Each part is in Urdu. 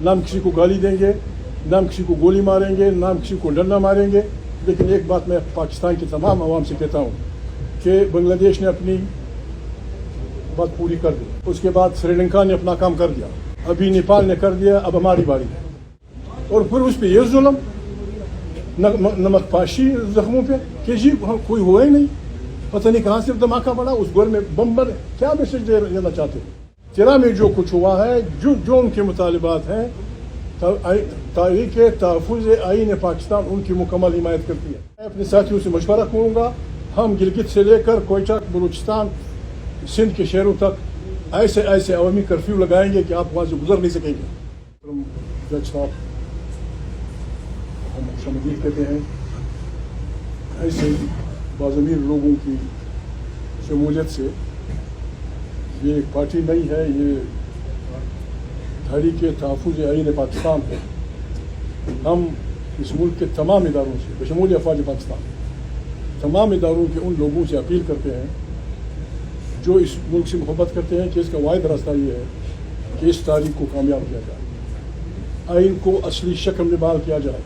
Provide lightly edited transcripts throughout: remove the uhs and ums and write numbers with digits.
نہ ہم کسی کو گالی دیں گے، نہ ہم کسی کو گولی ماریں گے، نہ ہم کسی کو ڈنڈا ماریں گے. لیکن ایک بات میں پاکستان کی تمام عوام سے کہتا ہوں کہ بنگلہ دیش نے اپنی بات پوری کر دی، اس کے بعد سری لنکا نے اپنا کام کر دیا، ابھی نیپال نے کر دیا، اب ہماری باری ہے. اور پھر اس پہ یہ ظلم، نمک پاشی زخموں پہ کہ جی کوئی ہوا ہی نہیں، پتہ نہیں کہاں سے دھماکہ پڑا، اس گھر میں بم بنے. کیا میسج دینا چاہتے ہیں؟ تیرا میں جو کچھ ہوا ہے، جو ان کے مطالبات ہیں، تاریخ تحفظ آئین پاکستان ان کی مکمل حمایت کرتی ہے. میں اپنے ساتھیوں سے مشورہ کروں گا، ہم گلگت سے لے کر کوئٹہ، بلوچستان، سندھ کے شہروں تک ایسے عوامی کرفیو لگائیں گے کہ آپ وہاں سے گزر نہیں سکیں گے. جج صاحب ہم شمدید کہتے ہیں، ایسے باضمیر لوگوں کی شمولیت سے یہ ایک پارٹی نہیں ہے، یہ تحریک تحفظ آئین پاکستان ہے. ہم اس ملک کے تمام اداروں سے بشمول افواج پاکستان تمام اداروں کے ان لوگوں سے اپیل کرتے ہیں جو اس ملک سے محبت کرتے ہیں کہ اس کا واحد راستہ یہ ہے کہ اس تاریخ کو کامیاب کیا جائے، آئین کو اصلی شکل میں بحال کیا جائے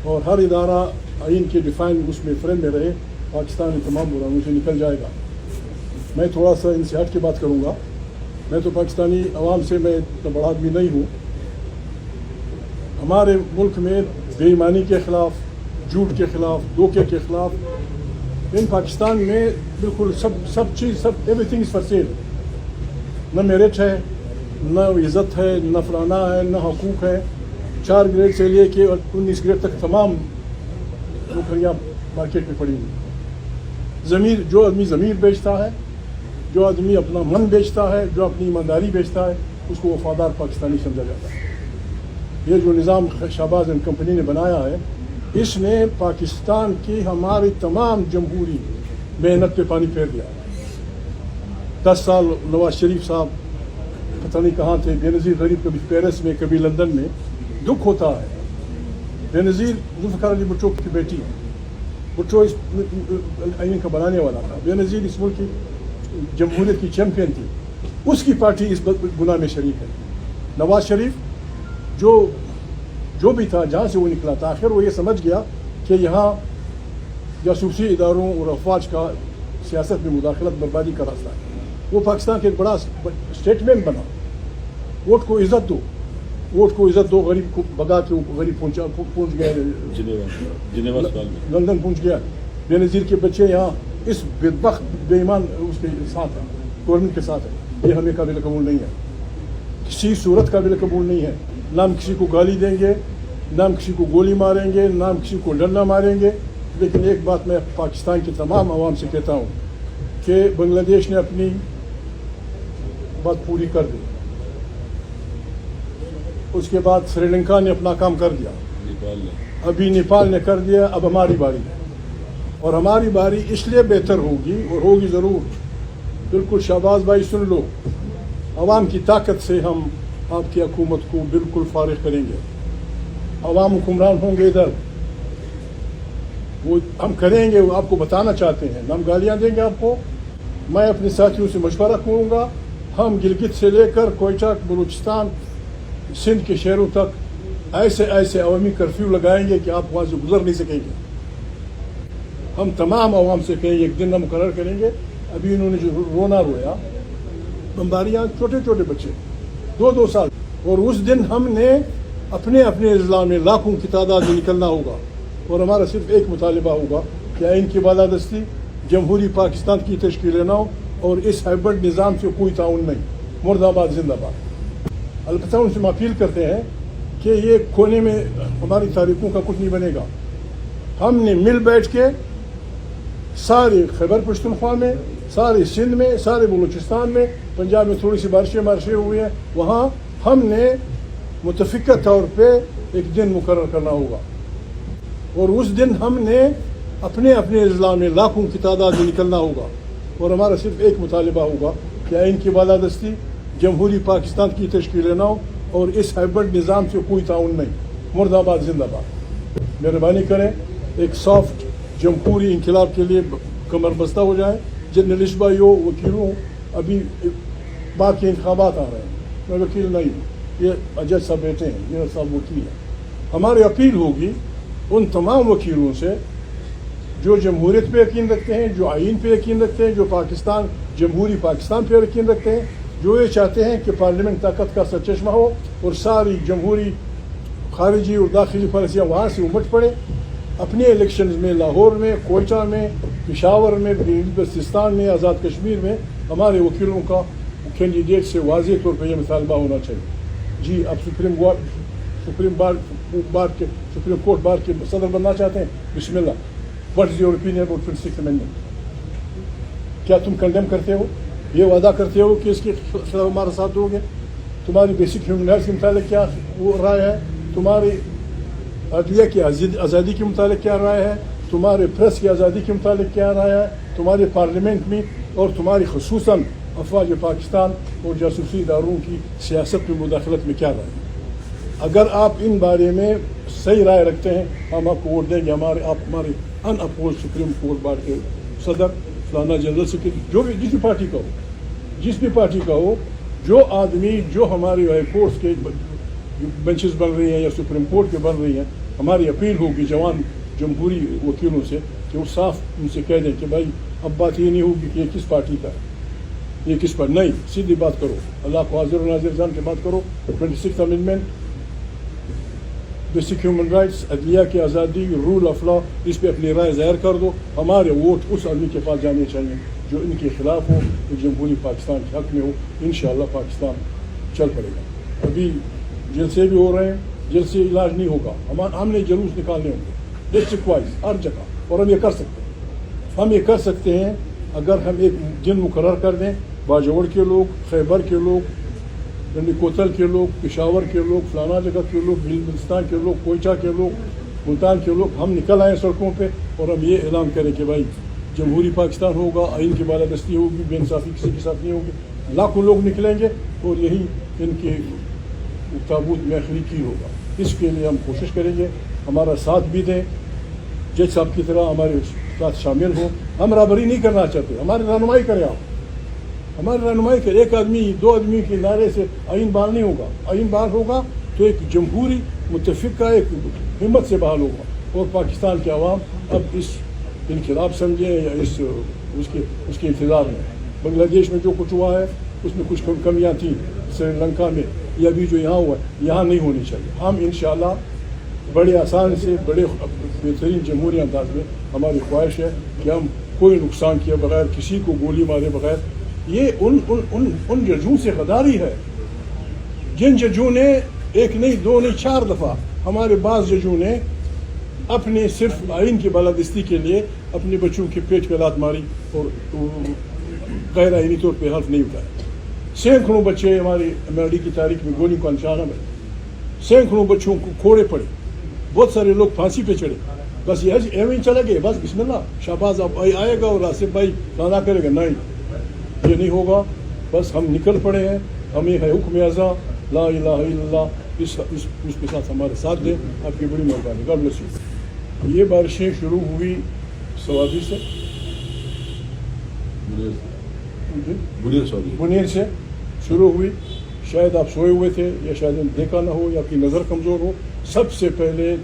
اور ہر ادارہ آئین کے ڈیفائن اس میں فریم میں رہے. پاکستان ان تمام برائیوں سے نکل جائے گا. میں تھوڑا سا ان سے ہٹ کے بات کروں گا. میں تو پاکستانی عوام سے میں اتنا بڑا آدمی نہیں ہوں. ہمارے ملک میں بے ایمانی کے خلاف، جھوٹ کے خلاف، دھوکے کے خلاف ان پاکستان میں بالکل سب چیز every thing is for sale. نہ میرٹ ہے، نہ عزت ہے، نہ فلانا ہے، نہ حقوق ہے. 4 گریڈ سے لے کے 19 گریڈ تک تمام نوکریاں مارکیٹ میں پڑی ہوئی. جو آدمی ضمیر بیچتا ہے، جو آدمی اپنا من بیچتا ہے، جو اپنی ایمانداری بیچتا ہے، اس کو وفادار پاکستانی سمجھا جاتا ہے. یہ جو نظام شہباز اینڈ کمپنی نے بنایا ہے، اس نے پاکستان کی ہماری تمام جمہوری محنت پہ پانی پھیر دیا. 10 سال نواز شریف صاحب پتہ نہیں کہاں تھے، بے نظیر غریب، کبھی پیرس میں کبھی لندن میں. دکھ ہوتا ہے. بے نظیر ذوالفقار علی بھٹو کی بیٹی ہے. بھٹو اس آئین کا بنانے والا تھا. بے نظیر اس ملک کی جمہوریت کی چیمپئن تھی. اس کی پارٹی اس گناہ میں شریک ہے. نواز شریف جو بھی تھا، جہاں سے وہ نکلا تھا، آخر وہ یہ سمجھ گیا کہ یہاں جاسوسی اداروں اور افواج کا سیاست میں مداخلت بربادی کا راستہ ہے. وہ پاکستان کے ایک بڑا اسٹیٹمنٹ بنا، ووٹ کو عزت دو، ووٹ کو عزت دو. غریب کو بگا کے غریب پہنچ گیا لندن پہنچ گیا. بے نظیر کے بچے یہاں اس بدبخت بے ایمان اس کے ساتھ ہیں، گورنمنٹ کے ساتھ ہے. یہ ہمیں قابل قبول نہیں ہے، کسی صورت قابل قبول نہیں ہے. نہ ہم کسی کو گالی دیں گے، نہ ہم کسی کو گولی ماریں گے، نہ ہم کسی کو ڈنڈا ماریں گے. لیکن ایک بات میں پاکستان کے تمام عوام سے کہتا ہوں کہ بنگلہ دیش نے اپنی بات پوری کر دی، اس کے بعد سری لنکا نے اپنا کام کر دیا، ابھی نیپال نے کر دیا، اب ہماری باری ہے. اور ہماری باری اس لیے بہتر ہوگی اور ہوگی ضرور. بالکل شہباز بھائی سن لو، عوام کی طاقت سے ہم آپ کی حکومت کو بالکل فارغ کریں گے. عوام حکمران ہوں گے ادھر، وہ ہم کریں گے. وہ آپ کو بتانا چاہتے ہیں، ہم گالیاں دیں گے آپ کو. میں اپنے ساتھیوں سے مشورہ کروں گا، ہم گلگت سے لے کر کوئٹہ، بلوچستان، سندھ کے شہروں تک ایسے عوامی کرفیو لگائیں گے کہ آپ وہاں سے گزر نہیں سکیں گے. ہم تمام عوام سے کہیں ایک دن ہم مقرر کریں گے. ابھی انہوں نے جو رونا رویا، بمباریاں، چھوٹے چھوٹے بچے 2 سال، اور اس دن ہم نے اپنے اضلاع میں لاکھوں کی تعداد میں نکلنا ہوگا. اور ہمارا صرف ایک مطالبہ ہوگا کہ آئین کی بالادستی، جمہوری پاکستان کی تشکیل نو اور اس ہائبرڈ نظام سے کوئی تعاون نہیں. مرد آباد زندہ باد. البتہ ان سے ہم اپیل کرتے ہیں کہ یہ کونے میں ہماری تاریخوں کا کچھ نہیں بنے گا. ہم نے مل بیٹھ کے سارے خیبر پختونخوا میں، سارے سندھ میں، سارے بلوچستان میں، پنجاب میں تھوڑی سی بارشیں ہوئی ہیں، وہاں ہم نے متفقہ طور پہ ایک دن مقرر کرنا ہوگا. اور اس دن ہم نے اپنے اضلاع میں لاکھوں کی تعداد میں نکلنا ہوگا. اور ہمارا صرف ایک مطالبہ ہوگا کہ آئین کی بالادستی، جمہوری پاکستان کی تشکیل نو اور اس ہائبرڈ نظام سے کوئی تعاون نہیں. مرد آباد زندہ باد. مہربانی کریں، ایک سافٹ جمہوری انقلاب کے لیے کمر بستہ ہو جائیں. جرنلسٹ بھائیوں، وکیلوں، ابھی باقی انتخابات آ رہے ہیں، میں وکیل نہیں ہوں، یہ جج صاحب بیٹھے ہیں، یہ صاحب وکیل ہیں. ہماری اپیل ہوگی ان تمام وکیلوں سے جو جمہوریت پہ یقین رکھتے ہیں، جو آئین پہ یقین رکھتے ہیں، جو جمہوری پاکستان پہ یقین رکھتے ہیں، جو یہ چاہتے ہیں کہ پارلیمنٹ طاقت کا سرچشمہ ہو اور ساری جمہوری خارجی اور داخلی پالیسیاں وہاں سے امٹ پڑے. اپنے الیکشنز میں لاہور میں، کوئٹہ میں، پشاور میں، بلوچستان میں، آزاد کشمیر میں ہمارے وکیلوں کا کینڈیڈیٹ سے واضح طور پہ یہ مطالبہ ہونا چاہیے. جی آپ سپریم کورٹ بار کے صدر بننا چاہتے ہیں، بسم اللہ. What is your opinion about 26th amendment? کیا تم کنڈیم کرتے ہو؟ یہ وعدہ کرتے ہو کہ اس کے خلاف ہمارا ساتھ دو گے؟ تمہاری بیسک ہیومن رائٹس کے متعلق کیا وہ رائے ہے؟ تمہاری عدلیہ کی آزادی کے متعلق کیا رائے ہے؟ تمہارے پریس کی آزادی کے متعلق کیا رائے ہے؟ تمہارے پارلیمنٹ میں اور تمہاری خصوصاً افواج پاکستان اور جاسوسی اداروں کی سیاست میں مداخلت میں کیا رائے ہے؟ اگر آپ ان بارے میں صحیح رائے رکھتے ہیں ہم آپ کو ووٹ دیں گے. آپ ہمارے ان اپوز سپریم کورٹ بار کے صدر، فلانا جنرل سیکرٹری، جو بھی جس بھی پارٹی کا ہو، جو آدمی جو ہماری ہائی کورٹس کے بینچز بن رہی ہیں یا سپریم کورٹ کے بن رہی ہیں، ہماری اپیل ہوگی جوان جمہوری وکیلوں سے کہ وہ صاف ان سے کہہ دیں کہ بھائی اب بات یہ نہیں ہوگی کہ یہ کس پارٹی کا ہے، یہ کس پر نہیں، سیدھی بات کرو، اللہ کو حاضر و ناظر جان کے بات کرو. 26th amendment, basic human rights, عدلیہ کی آزادی، رول آف لا، اس پہ اپنی رائے ظاہر کر دو. ہمارے ووٹ اس آدمی کے پاس جانے چاہیے جو ان کے خلاف ہو، جو جمہوری پاکستان کے حق میں ہو. انشاءاللہ پاکستان چل پڑے گا. ابھی جلسے بھی ہو رہے ہیں، جلسے علاج نہیں ہوگا، ہم نے جلوس نکالنے ہوں گے ڈسٹرکٹ وائز ہر جگہ، اور ہم یہ کر سکتے ہیں. ہم یہ کر سکتے ہیں اگر ہم ایک دن مقرر کر دیں. باجوڑ کے لوگ، خیبر کے لوگ، کوتل کے لوگ، پشاور کے لوگ، فلانا جگہ کے لوگ، بلوچستان کے لوگ، کوئٹہ کے لوگ، ملتان کے لوگ، ہم نکل آئیں سڑکوں پہ اور ہم یہ اعلان کریں کہ بھائی جمہوری پاکستان ہوگا، آئین کی بالادستی ہوگی، بے انصافی کسی کے ساتھ نہیں ہوگی. لاکھوں لوگ نکلیں گے اور یہی ان کے تابوت میں آخری ہوگا. اس کے لیے ہم کوشش کریں گے، ہمارا ساتھ بھی دیں، جج صاحب کی طرح ہمارے ساتھ شامل ہوں. ہم رابری نہیں کرنا چاہتے، ہماری رہنمائی کریں آپ، ہماری رہنمائی کریں. ایک آدمی دو آدمی کے نعرے سے آئین بحال نہیں ہوگا. آئین بحال ہوگا تو ایک جمہوری متفق کا ایک ہمت سے بحال ہوگا اور پاکستان کے عوام اب اس انقلاب سمجھیں یا اس کے انتظار میں. بنگلہ دیش میں جو کچھ ہوا ہے اس میں کچھ کمیاں تھیں، سری لنکا میں، یا بھی جو یہاں ہوا ہے یہاں نہیں ہونی چاہیے. ہم انشاءاللہ بڑے آسان سے، بڑے بہترین جمہوری انداز میں، ہماری خواہش ہے کہ ہم کوئی نقصان کیے بغیر، کسی کو گولی مارے بغیر. یہ ان ججوں سے غداری ہے جن ججوں نے ایک نہیں، دو نہیں، 4 دفعہ ہمارے بعض ججوں نے اپنے صرف آئین کی بالادستی کے لیے اپنے بچوں کے پیٹ پہ لات ماری اور غیر آئینی طور پہ حلف نہیں اٹھایا. سینکڑوں بچے ہماری امریکہ کی تاریخ میں گولیوں کا نشانہ بنے، سینکڑوں بچوں کو کھوڑے پڑے، بہت سارے لوگ پھانسی پہ چڑھے. بس یہ ایویں ہی چلا گئے، بس بسم اللہ شہباز اب آئے گا اور آصف بھائی لانا کرے گا. نہیں، یہ نہیں ہوگا. بس ہم نکل پڑے ہیں. ہمیں ہے حکم اعزا لا الہ الا اللہ، اس کے ساتھ ہمارے ساتھ دیں. آپ کی بڑی مہربانی. God bless you. یہ بارشیں شروع ہوئی سوابی سے، بنیر سے شروع ہوئی. شاید آپ سوئے ہوئے تھے یا شاید دیکھا نہ ہو یا آپ کی نظر کمزور ہو. سب سے پہلے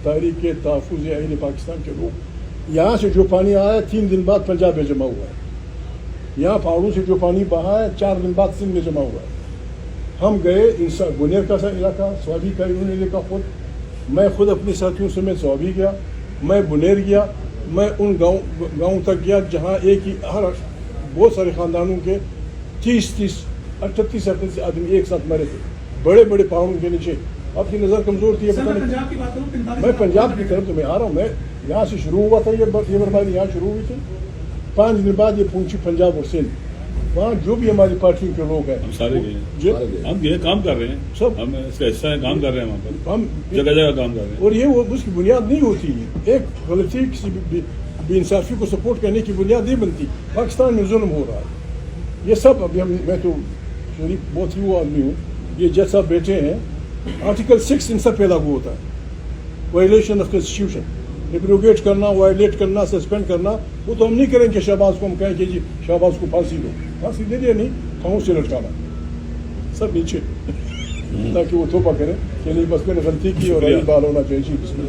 تحریک تحفظ آئین پاکستان کے لوگ، یہاں سے جو پانی آیا 3 دن بعد پنجاب میں جمع ہوا ہے. یہاں پہاڑوں سے جو پانی بہا ہے 4 دن بعد سندھ میں جمع ہوا ہے. ہم گئے بنیر کا علاقہ، سوابی کا انہوں نے دیکھا خود. میں خود اپنے ساتھیوں سے میں سوابی گیا، میں بنیر گیا، میں ان گاؤں تک گیا جہاں ایک ہی بہت سارے خاندانوں کے 30 38 آدمی ایک ساتھ مرے تھے، بڑے بڑے پہاڑوں کے نیچے. آپ کی نظر کمزور تھی. میں پنجاب کی طرف تو میں آ رہا ہوں. میں یہاں سے شروع ہوا تھا، یہ برفباری یہاں شروع ہوئی تھی. 5 دن بعد یہ پہنچی پنجاب اور سندھ. وہاں جو بھی ہماری پارٹی کے لوگ ہیں، ہم سارے ہم یہ کام کر رہے ہیں، سب ہم اس کا حصہ ہیں، کام کر رہے ہیں وہاں پر، ہم جگہ جگہ کام کر رہے ہیں. اور یہ وہ اس کی بنیاد نہیں ہوتی. ایک غلطی کسی بے انصافی کو سپورٹ کرنے کی بنیاد نہیں بنتی. پاکستان میں ظلم ہو رہا ہے. یہ سب ابھی میں تو شریف بہت ہی وہ آدمی ہوں. یہ جج صاحب بیٹھے ہیں، آرٹیکل 6 ان سب پہ لاگو ہوتا ہے. وائلیشن آف کانسٹیٹیوشن، ایبروگیٹ کرنا، وائلیٹ کرنا، سسپینڈ کرنا. وہ تو ہم نہیں کریں کہ شہباز کو ہم کہیں کہ جی شہباز کو پھانسی دو. پھانسی دے دیا نہیں، پاؤں سے لٹکانا. سب نیچے تاکہ وہ توبہ کرے کہ نہیں بس میں نے غلطی کی اور شکریہ۔ بال ہونا چاہیے. جی بسم اللہ.